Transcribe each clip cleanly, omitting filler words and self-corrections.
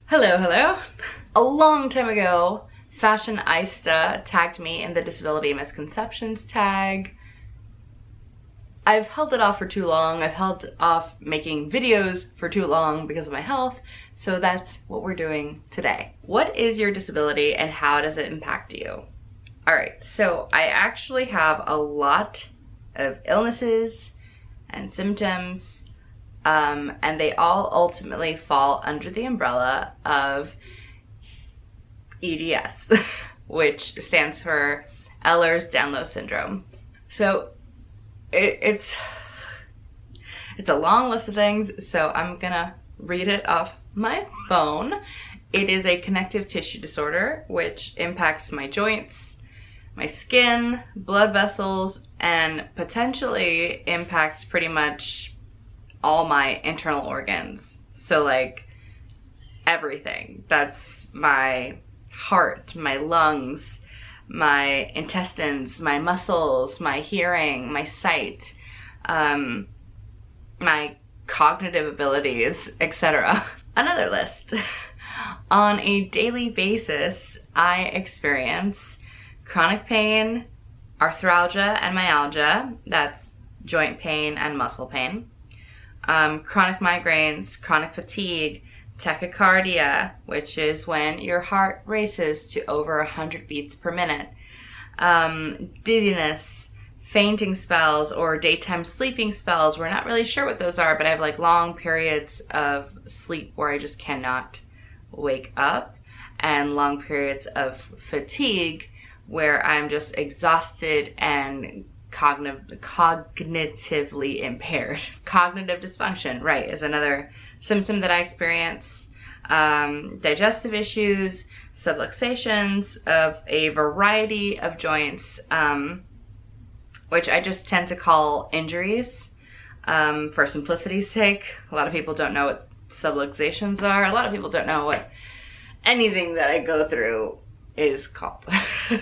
Hello, hello. A long time ago, Fashionista tagged me in the Disability Misconceptions Tag. I've held it off for too long. I've held off making videos for too long because of my health, so that's what we're doing today. What is your disability and how does it impact you? Alright, so I actually have a lot of illnesses and symptoms, and they all ultimately fall under the umbrella of EDS, which stands for Ehlers-Danlos syndrome. So it's a long list of things, so I'm gonna read it off my phone. It is a connective tissue disorder which impacts my joints, my skin, blood vessels, and potentially impacts pretty much all my internal organs. So like everything. That's my heart, my lungs, my intestines, my muscles, my hearing, my sight, my cognitive abilities, etc. Another list. On a daily basis, I experience chronic pain, arthralgia and myalgia, that's joint pain and muscle pain, chronic migraines, chronic fatigue, tachycardia, which is when your heart races to over 100 beats per minute, dizziness, fainting spells, or daytime sleeping spells. We're not really sure what those are, but I have like long periods of sleep where I just cannot wake up, and long periods of fatigue where I'm just exhausted and cognitively impaired. Cognitive dysfunction, right, is another symptom that I experience. Digestive issues, subluxations of a variety of joints, which I just tend to call injuries for simplicity's sake. A lot of people don't know what subluxations are. A lot of people don't know what anything that I go through is called.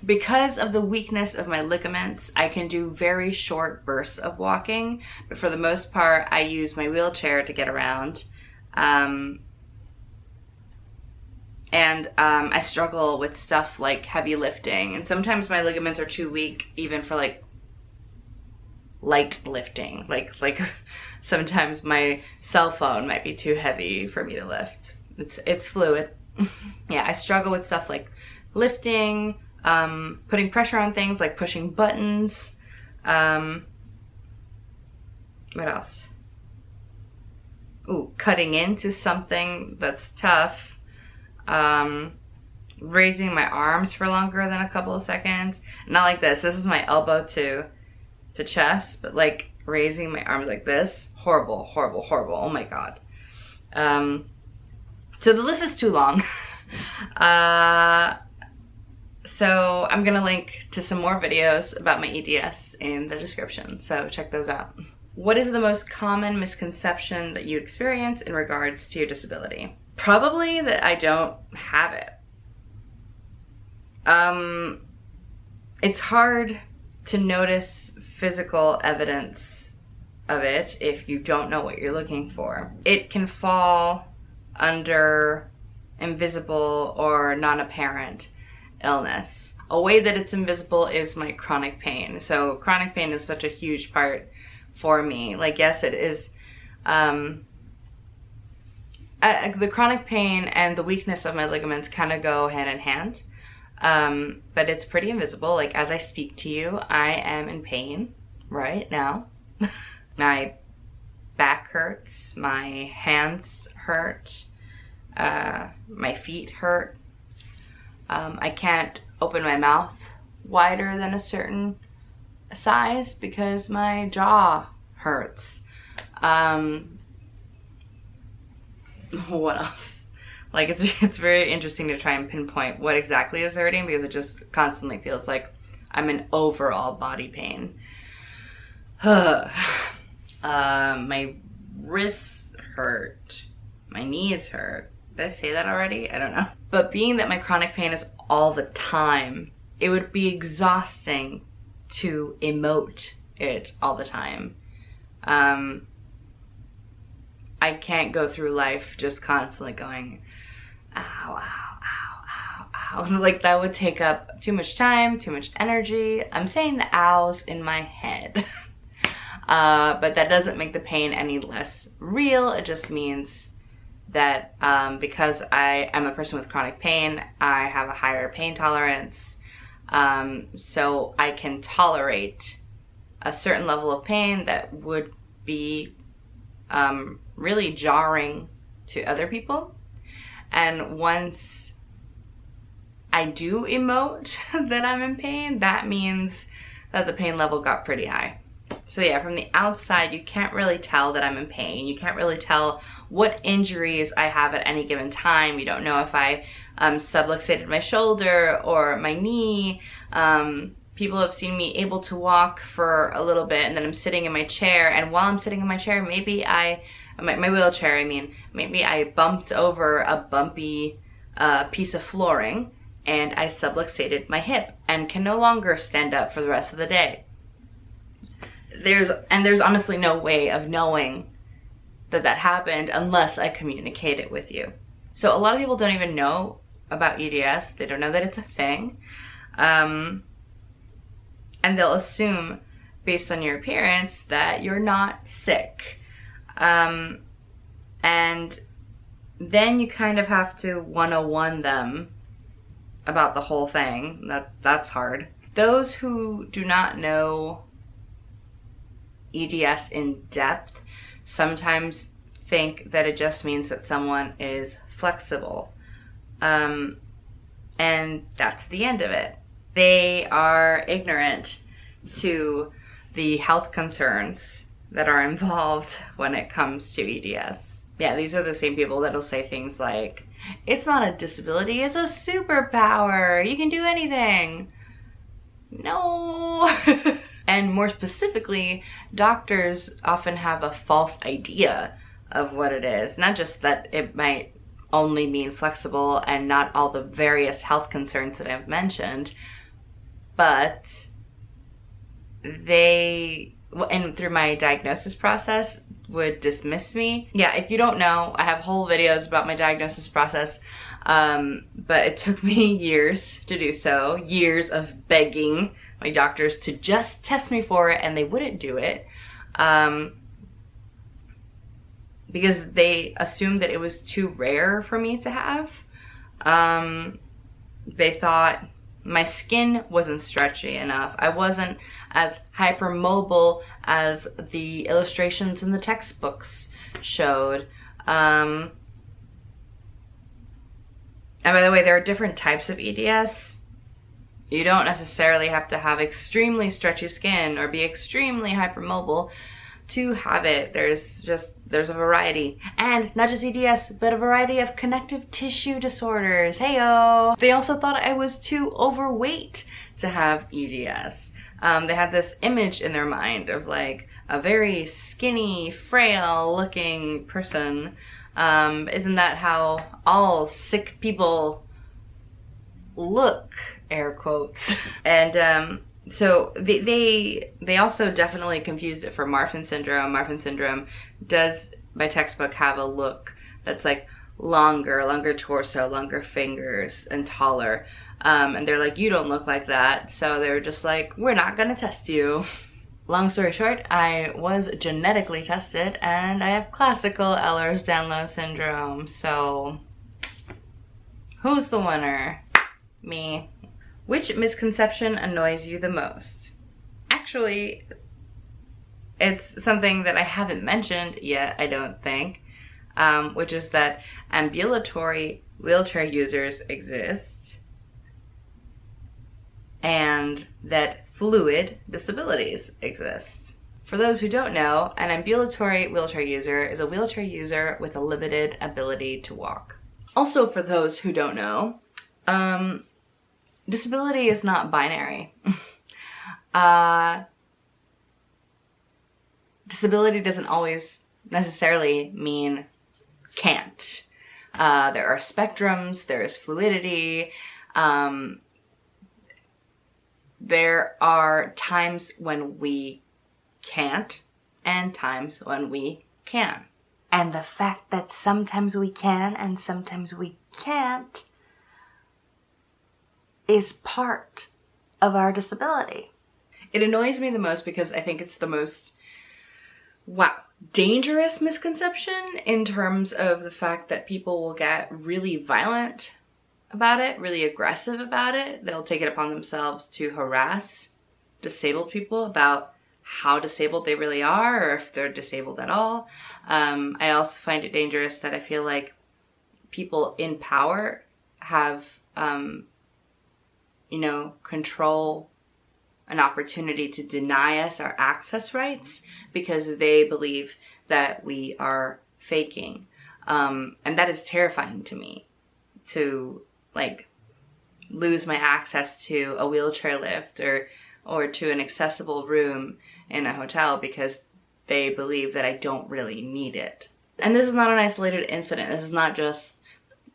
Because of the weakness of my ligaments, I can do very short bursts of walking, but for the most part, I use my wheelchair to get around. I struggle with stuff like heavy lifting, and sometimes my ligaments are too weak even for like light lifting. Like sometimes my cell phone might be too heavy for me to lift. It's fluid. Yeah, I struggle with stuff like lifting, putting pressure on things like pushing buttons. What else? Ooh, cutting into something that's tough. Raising my arms for longer than a couple of seconds. Not like this. This is my elbow to chest, but like raising my arms like this. Horrible, horrible, horrible. Oh my god. So the list is too long. So I'm gonna link to some more videos about my EDS in the description, so check those out. What is the most common misconception that you experience in regards to your disability? Probably that I don't have it. It's hard to notice physical evidence of it if you don't know what you're looking for. It can fall under invisible or non-apparent illness. A way that it's invisible is my chronic pain. So chronic pain is such a huge part for me. Like, yes, it is. The chronic pain and the weakness of my ligaments kind of go hand in hand. But it's pretty invisible. Like, as I speak to you, I am in pain right now. My back hurts, my hands hurt, my feet hurt. I can't open my mouth wider than a certain size because my jaw hurts. What else? Like, it's very interesting to try and pinpoint what exactly is hurting because it just constantly feels like I'm in overall body pain. My wrists hurt. My knees hurt. Did I say that already? I don't know. But being that my chronic pain is all the time, it would be exhausting to emote it all the time. I can't go through life just constantly going, ow, ow, ow, ow, ow. Like that would take up too much time, too much energy. I'm saying the ows in my head. But that doesn't make the pain any less real. It just means that because I am a person with chronic pain, I have a higher pain tolerance. So I can tolerate a certain level of pain that would be really jarring to other people. And once I do emote that I'm in pain, that means that the pain level got pretty high. So yeah, from the outside, you can't really tell that I'm in pain. You can't really tell what injuries I have at any given time. You don't know if I subluxated my shoulder or my knee. People have seen me able to walk for a little bit, and then I'm sitting in my chair, and while I'm sitting in my chair, maybe my wheelchair, maybe I bumped over a bumpy piece of flooring, and I subluxated my hip and can no longer stand up for the rest of the day. There's honestly no way of knowing that happened unless I communicate it with you. So a lot of people don't even know about EDS. They don't know that it's a thing. And they'll assume based on your appearance that you're not sick. And then you kind of have to 101 them about the whole thing. That's hard. Those who do not know EDS in depth sometimes think that it just means that someone is flexible. And that's the end of it. They are ignorant to the health concerns that are involved when it comes to EDS. Yeah, these are the same people that'll say things like, it's not a disability, it's a superpower. You can do anything. No. And more specifically, doctors often have a false idea of what it is. Not just that it might only mean flexible and not all the various health concerns that I've mentioned, but they, and through my diagnosis process, would dismiss me. Yeah, if you don't know, I have whole videos about my diagnosis process, but it took me years to do so, years of begging my doctors to just test me for it, and they wouldn't do it because they assumed that it was too rare for me to have. They thought my skin wasn't stretchy enough. I wasn't as hypermobile as the illustrations in the textbooks showed. And by the way, there are different types of EDS. You don't necessarily have to have extremely stretchy skin or be extremely hypermobile to have it. There's a variety. And not just EDS, but a variety of connective tissue disorders. Heyo! They also thought I was too overweight to have EDS. They had this image in their mind of like a very skinny, frail looking person. Isn't that how all sick people look? Air quotes. And so they also definitely confused it for Marfan syndrome. Marfan syndrome does, by textbook, have a look that's like longer torso, longer fingers, and taller. And they're like, you don't look like that. So they were just like, we're not gonna test you. Long story short, I was genetically tested and I have classical Ehlers-Danlos syndrome. So who's the winner? Me. Which misconception annoys you the most? Actually, it's something that I haven't mentioned yet, I don't think, which is that ambulatory wheelchair users exist and that fluid disabilities exist. For those who don't know, an ambulatory wheelchair user is a wheelchair user with a limited ability to walk. Also, for those who don't know, disability is not binary. Disability doesn't always necessarily mean can't. There are spectrums, there is fluidity. There are times when we can't and times when we can. And the fact that sometimes we can and sometimes we can't is part of our disability. It annoys me the most because I think it's the most, dangerous misconception in terms of the fact that people will get really violent about it, really aggressive about it. They'll take it upon themselves to harass disabled people about how disabled they really are, or if they're disabled at all. I also find it dangerous that I feel like people in power have, control, an opportunity to deny us our access rights because they believe that we are faking. And that is terrifying to me, to lose my access to a wheelchair lift or to an accessible room in a hotel because they believe that I don't really need it. And this is not an isolated incident. This has not just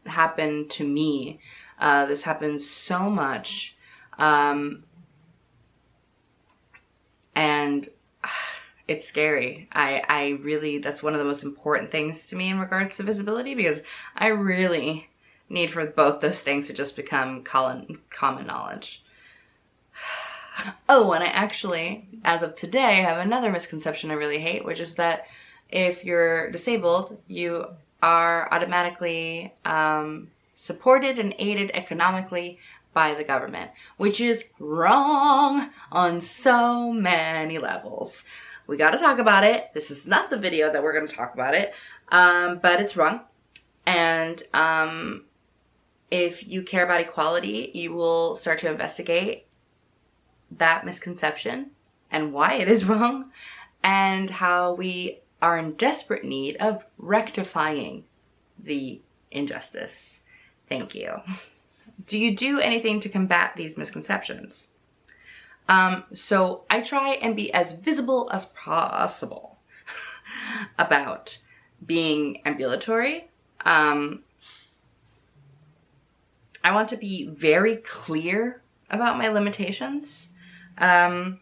happened to me. This happens so much. And it's scary. I really, that's one of the most important things to me in regards to visibility, because I really need for both those things to just become common knowledge. Oh, and I actually, as of today, have another misconception I really hate, which is that if you're disabled, you are automatically supported and aided economically by the government, which is wrong on so many levels. We got to talk about it. This is not the video that we're going to talk about it, but it's wrong. And if you care about equality, you will start to investigate that misconception and why it is wrong, and how we are in desperate need of rectifying the injustice. Thank you. Do you do anything to combat these misconceptions? So I try and be as visible as possible about being ambulatory. I want to be very clear about my limitations. I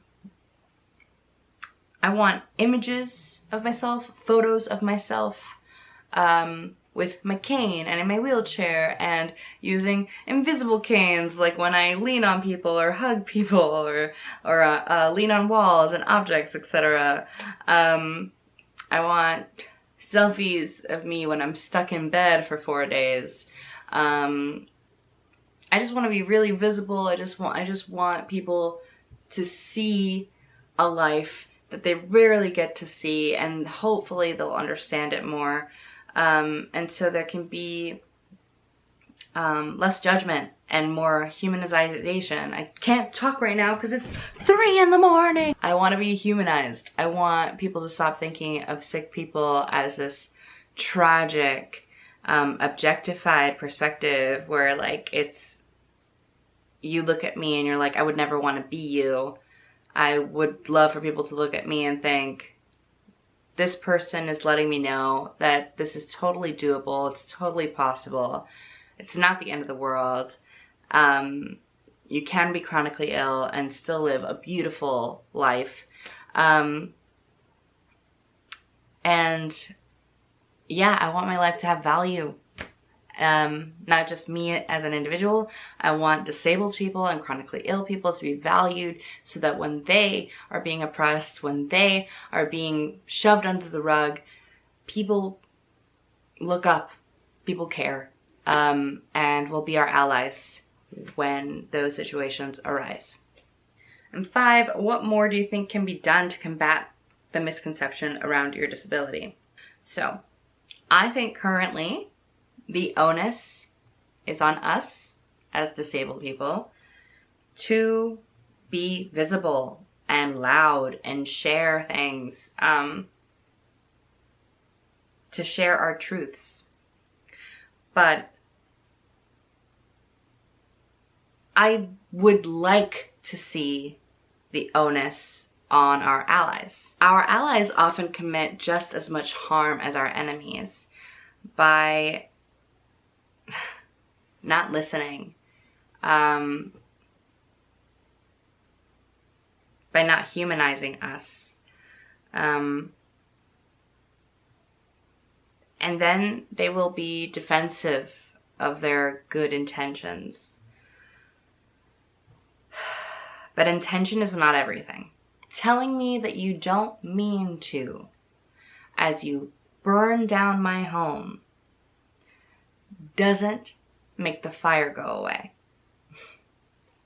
want images of myself, photos of myself, with my cane and in my wheelchair, and using invisible canes, like when I lean on people or hug people or lean on walls and objects, etc. I want selfies of me when I'm stuck in bed for 4 days. I just want to be really visible. I just want people to see a life that they rarely get to see, and hopefully they'll understand it more. And so there can be less judgment and more humanization. I can't talk right now because it's 3 a.m. I want to be humanized. I want people to stop thinking of sick people as this tragic, objectified perspective where it's, you look at me and you're like, I would never want to be you. I would love for people to look at me and think, this person is letting me know that this is totally doable. It's totally possible. It's not the end of the world. You can be chronically ill and still live a beautiful life. And yeah, I want my life to have value. Not just me as an individual. I want disabled people and chronically ill people to be valued, so that when they are being oppressed, when they are being shoved under the rug, people look up, people care, and will be our allies when those situations arise. And 5, what more do you think can be done to combat the misconception around your disability? So, I think currently the onus is on us as disabled people to be visible and loud and share things, to share our truths. But I would like to see the onus on our allies. Our allies often commit just as much harm as our enemies by not listening, by not humanizing us. And then they will be defensive of their good intentions. But intention is not everything. Telling me that you don't mean to, as you burn down my home, doesn't make the fire go away.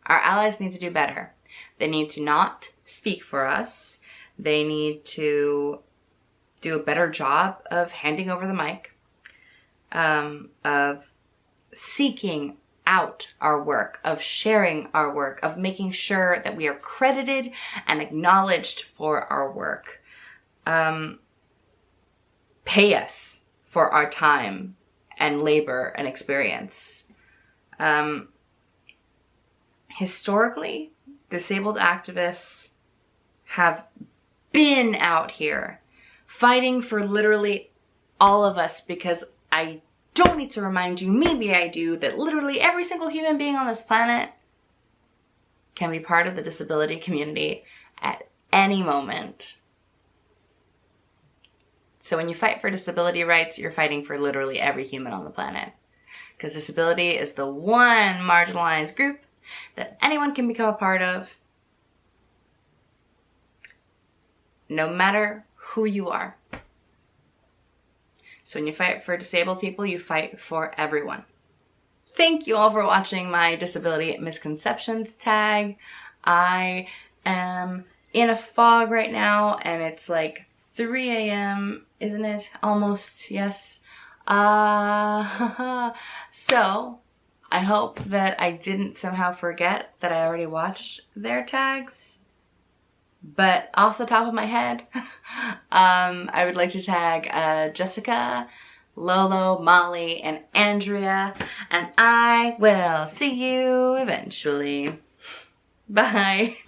Our allies need to do better. They need to not speak for us. They need to do a better job of handing over the mic, of seeking out our work, of sharing our work, of making sure that we are credited and acknowledged for our work. Pay us for our time and labor and experience. Historically, disabled activists have been out here fighting for literally all of us, because I don't need to remind you, maybe I do, that literally every single human being on this planet can be part of the disability community at any moment. So when you fight for disability rights, you're fighting for literally every human on the planet. Because disability is the one marginalized group that anyone can become a part of, no matter who you are. So when you fight for disabled people, you fight for everyone. Thank you all for watching my Disability Misconceptions tag. I am in a fog right now, and it's like 3 a.m., isn't it? Almost, yes. So I hope that I didn't somehow forget that I already watched their tags. But off the top of my head, I would like to tag Jessica, Lolo, Molly, and Andrea. And I will see you eventually. Bye.